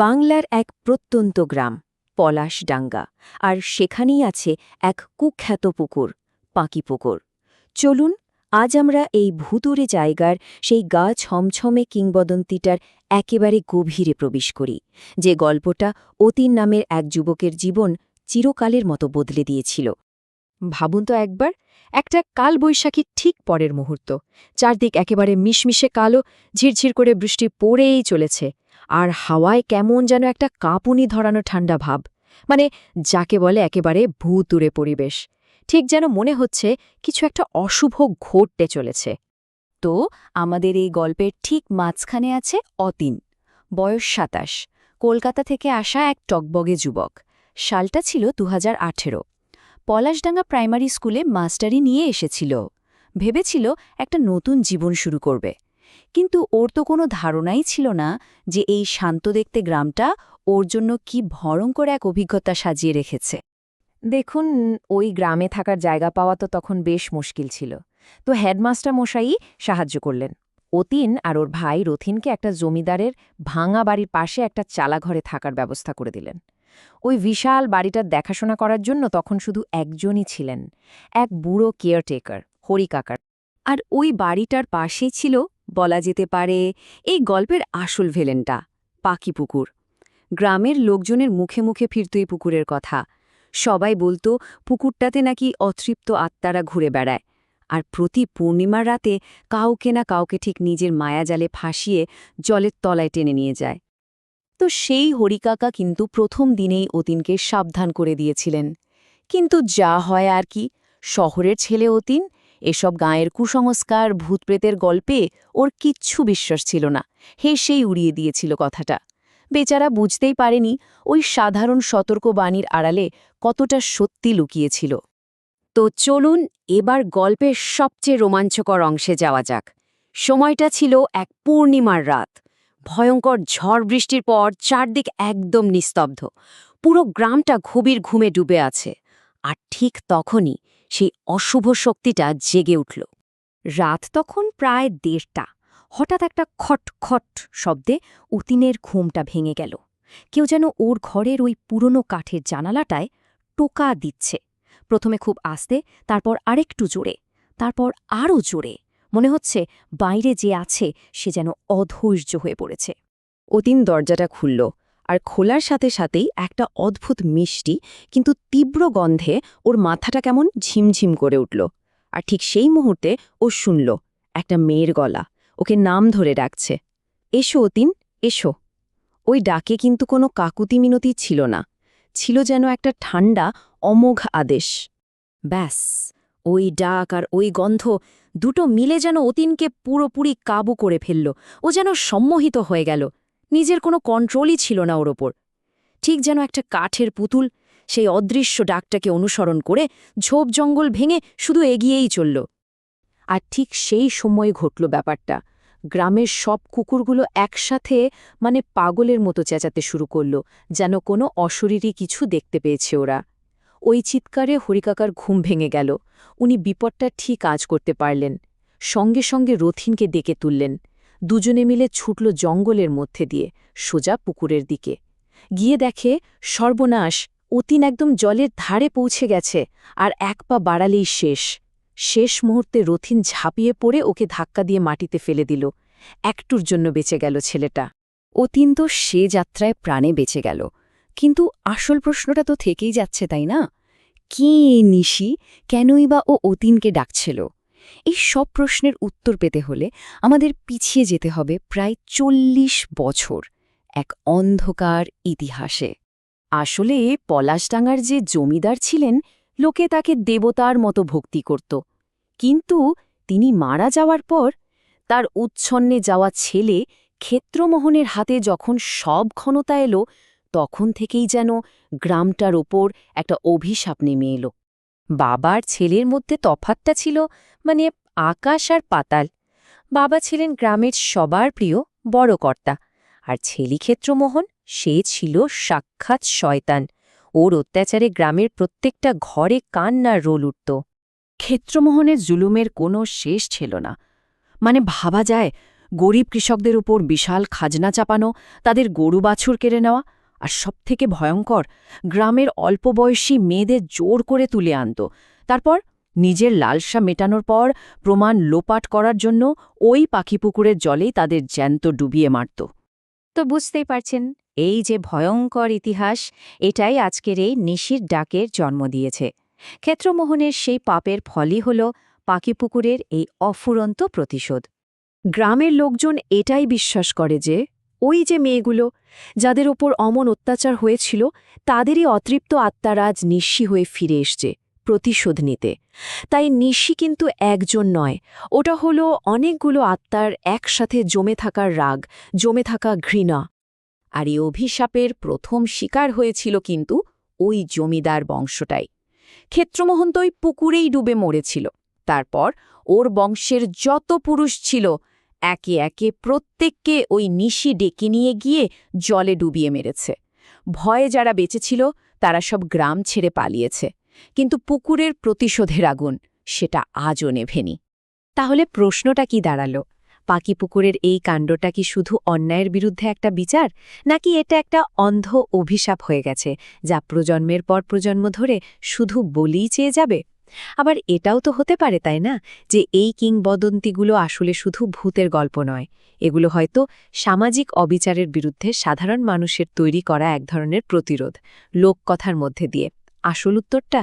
বাংলার এক প্রত্যন্ত গ্রাম পলাশডাঙ্গা, আর সেখানেই আছে এক কুখ্যাত পুকুর, পাঁকিপুকুর। চলুন আজ আমরা এই ভুতুড়ে জায়গার সেই গা ছমছমে কিংবদন্তিটার একেবারে গভীরে প্রবেশ করি, যে গল্পটা অতীন নামের এক যুবকের জীবন চিরকালের মতো বদলে দিয়েছিল। ভাবুন তো একবার, একটা কালবৈশাখীর ঠিক পরের মুহূর্ত, চারদিক একেবারে মিশমিশে কালো, ঝিরঝির করে বৃষ্টি পড়েই চলেছে, আর হাওয়ায় কেমন যেন একটা কাঁপুনি ধরানো ঠান্ডা ভাব, মানে যাকে বলে একেবারে ভূতুড়ে পরিবেশ। ঠিক যেন মনে হচ্ছে কিছু একটা অশুভ ঘটতে চলেছে। তো আমাদের এই গল্পের ঠিক মাঝখানে আছে অতীন, বয়স ২৭, কলকাতা থেকে আসা এক টকবগে যুবক। সালটা ছিল ২০১৮। পলাশডাঙ্গা প্রাইমারি স্কুলে মাস্টারি নিয়ে এসেছিল, ভেবেছিল একটা নতুন জীবন শুরু করবে। কিন্তু ওর তো কোনো ধারণাই ছিল না যে এই শান্ত দেখতে গ্রামটা ওর জন্য কি ভয়ঙ্কর এক অভিজ্ঞতা সাজিয়ে রেখেছে। দেখুন, ওই গ্রামে থাকার জায়গা পাওয়া তো তখন বেশ মুশকিল ছিল। তো হেডমাস্টার মশাই সাহায্য করলেন। অতীন আর ওর ভাই রথিনকে একটা জমিদারের ভাঙা বাড়ির পাশে একটা চালাঘরে থাকার ব্যবস্থা করে দিলেন। ওই বিশাল বাড়িটার দেখাশোনা করার জন্য তখন শুধু একজনই ছিলেন, এক বুড়ো কেয়ারটেকার, হরিকাকার। আর ওই বাড়িটার পাশেই ছিল, বলা যেতে পারে, এই গল্পের আসল ভিলেনটা, পাঁকিপুকুর। গ্রামের লোকজনের মুখে মুখে ফিরত এই পুকুরের কথা। সবাই বলতো পুকুরটাতে নাকি অতৃপ্ত আত্মারা ঘুরে বেড়ায়, আর প্রতি পূর্ণিমার রাতে কাউকে না কাউকে ঠিক নিজের মায়াজালে ফাঁসিয়ে জলের তলায় টেনে নিয়ে যায়। তো সেই হরিকাকা কিন্তু প্রথম দিনেই অতীনকে সাবধান করে দিয়েছিলেন। কিন্তু যা হয় আর কি, শহরের ছেলে অতীন, এসব গাঁয়ের কুসংস্কার ভূতপ্রেতের গল্পে ওর কিচ্ছু বিশ্বাস ছিল না, হেসেই উড়িয়ে দিয়েছিল কথাটা। বেচারা বুঝতেই পারেনি ওই সাধারণ সতর্ক বাণীর আড়ালে কতটা সত্যি লুকিয়েছিল। তো চলুন এবার গল্পের সবচেয়ে রোমাঞ্চকর অংশে যাওয়া যাক। সময়টা ছিল এক পূর্ণিমার রাত। ভয়ঙ্কর ঝড় বৃষ্টির পর চারদিক একদম নিস্তব্ধ, পুরো গ্রামটা গভীর ঘুমে ডুবে আছে। আর ঠিক তখনই সেই অশুভ শক্তিটা জেগে উঠল। রাত তখন প্রায় ১:৩০। হঠাৎ একটা খট খট শব্দে অতীনের ঘুমটা ভেঙে গেল। কেউ যেন ওর ঘরের ওই পুরনো কাঠের জানালাটায় টোকা দিচ্ছে। প্রথমে খুব আস্তে, তারপর আরেকটু জোরে, তারপর আরও জোরে। মনে হচ্ছে বাইরে যে আছে সে যেন অধৈর্য হয়ে পড়েছে। অতীন দরজাটা খুলল, আর খোলার সাথে সাথেই একটা অদ্ভুত মিষ্টি কিন্তু তীব্র গন্ধে ওর মাথাটা কেমন ঝিমঝিম করে উঠল। আর ঠিক সেই মুহূর্তে ও শুনল একটা মেয়ের গলা ওকে নাম ধরে ডাকছে, এসো অতীন, এসো। ওই ডাকে কিন্তু কোনো কাকুতি মিনতি ছিল না, ছিল যেন একটা ঠান্ডা অমোঘ আদেশ। ব্যাস, ওই ডাক আর ওই গন্ধ দুটো মিলে যেন অতীনকে পুরোপুরি কাবু করে ফেলল। ও যেন সম্মোহিত হয়ে গেল, নিজের কোনো কন্ট্রোলই ছিল না ওর ওপর। ঠিক যেন একটা কাঠের পুতুল সেই অদৃশ্য ডাকটাকে অনুসরণ করে ঝোপ জঙ্গল ভেঙে শুধু এগিয়েই চলল। আর ঠিক সেই সময় ঘটল ব্যাপারটা। গ্রামের সব কুকুরগুলো একসাথে, মানে পাগলের মতো চেঁচাতে শুরু করল, যেন কোনো অশরীরী কিছু দেখতে পেয়েছে ওরা। ওই চিৎকারে হরিকাকার ঘুম ভেঙে গেল। উনি বিপদটা ঠিক আজ করতে পারলেন। সঙ্গে সঙ্গে রথিনকে ডেকে তুললেন। দুজনে মিলে ছুটল জঙ্গলের মধ্যে দিয়ে সোজা পুকুরের দিকে। গিয়ে দেখে সর্বনাশ, অতীন একদম জলের ধারে পৌঁছে গেছে, আর এক পা বাড়ালেই শেষ। শেষ মুহূর্তে রথিন ঝাঁপিয়ে পড়ে ওকে ধাক্কা দিয়ে মাটিতে ফেলে দিল। একটুর জন্য বেঁচে গেল ছেলেটা। অতীন তো সে যাত্রায় প্রাণে বেঁচে গেল, কিন্তু আসল প্রশ্নটা তো থেকেই যাচ্ছে, তাই না? কে নিশি, কেনই বা ও অতীনকে ডাকছিল? এই সব প্রশ্নের উত্তর পেতে হলে আমাদের পিছিয়ে যেতে হবে প্রায় ৪০ বছর, এক অন্ধকার ইতিহাসে। আসলে পলাশডাঙ্গার যে জমিদার ছিলেন, লোকে তাকে দেবতার মতো ভক্তি করত। কিন্তু তিনি মারা যাওয়ার পর তার উচ্ছন্নে যাওয়া ছেলে ক্ষেত্রমোহনের হাতে যখন সব ক্ষমতা এলো, তখন থেকেই যেন গ্রামটার ওপর একটা অভিশাপ নেমে এলো। বাবার ছেলের মধ্যে তফাতটা ছিল মানে আকাশ আর পাতাল। বাবা ছিলেন গ্রামের সবার প্রিয় বড় কর্তা, আর ছেলে ক্ষেত্রমোহন, সে ছিল সাক্ষাৎ শয়তান। ওর অত্যাচারে গ্রামের প্রত্যেকটা ঘরে কান্নার রোল উঠত। ক্ষেত্রমোহনের জুলুমের কোনো শেষ ছিল না। মানে ভাবা যায়, গরিব কৃষকদের উপর বিশাল খাজনা চাপানো, তাদের গরু বাছুর কেড়ে নেওয়া, আর সবথেকে ভয়ঙ্কর, গ্রামের অল্প বয়সী মেয়েদের জোর করে তুলে আনত। তারপর নিজের লালসা মেটানোর পর প্রমাণ লোপাট করার জন্য ওই পাখিপুকুরের জলেই তাদের জ্যান্ত ডুবিয়ে মারত। তো বুঝতেই পারছেন, এই যে ভয়ঙ্কর ইতিহাস, এটাই আজকের এই নিশির ডাকের জন্ম দিয়েছে। ক্ষেত্রমোহনের সেই পাপের ফলই হল পাখিপুকুরের এই অফুরন্ত প্রতিশোধ। গ্রামের লোকজন এটাই বিশ্বাস করে যে ওই যে মেয়েগুলো, যাদের ওপর অমন অত্যাচার হয়েছিল, তাদেরই অতৃপ্ত আত্মারা আজ নিঃস্বী হয়ে ফিরে এসছে প্রতিশোধ নিতে। তাই নিশি কিন্তু একজন নয়, ওটা হলো অনেকগুলো আত্মার একসাথে জমে থাকার রাগ, জমে থাকা ঘৃণা। আর এই অভিশাপের প্রথম শিকার হয়েছিল কিন্তু ওই জমিদার বংশটাই। ক্ষেত্রমোহন তো ওই পুকুরেই ডুবে মরেছিল। তারপর ওর বংশের যত পুরুষ ছিল একে একে প্রত্যেককে ওই নিশি ডেকে নিয়ে গিয়ে জলে ডুবিয়ে মেরেছে। ভয়ে যারা বেঁচেছিল তারা সব গ্রাম ছেড়ে পালিয়েছে, কিন্তু পুকুরের প্রতিশোধের আগুন সেটা আজও নেভেনি। তাহলে প্রশ্নটা কি দাঁড়ালো? পাখিপুকুরের এই কাণ্ডটা কি শুধু অন্যায়ের বিরুদ্ধে একটা বিচার, নাকি এটা একটা অন্ধ অভিশাপ হয়ে গেছে, যা প্রজন্মের পর প্রজন্ম ধরে শুধু বলেই চেয়ে যাবে? আবার এটাও তো হতে পারে, তাই না, যে এই কিংবদন্তিগুলো আসলে শুধু ভূতের গল্প নয়, এগুলো হয়তো সামাজিক অবিচারের বিরুদ্ধে সাধারণ মানুষের তৈরি করা এক ধরনের প্রতিরোধ, লোককথার মধ্যে দিয়ে। আসল উত্তরটা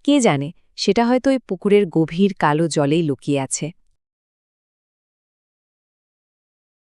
কে জানে, সেটা হয়তো ওই পুকুরের গভীর কালো জলেই লুকিয়ে আছে।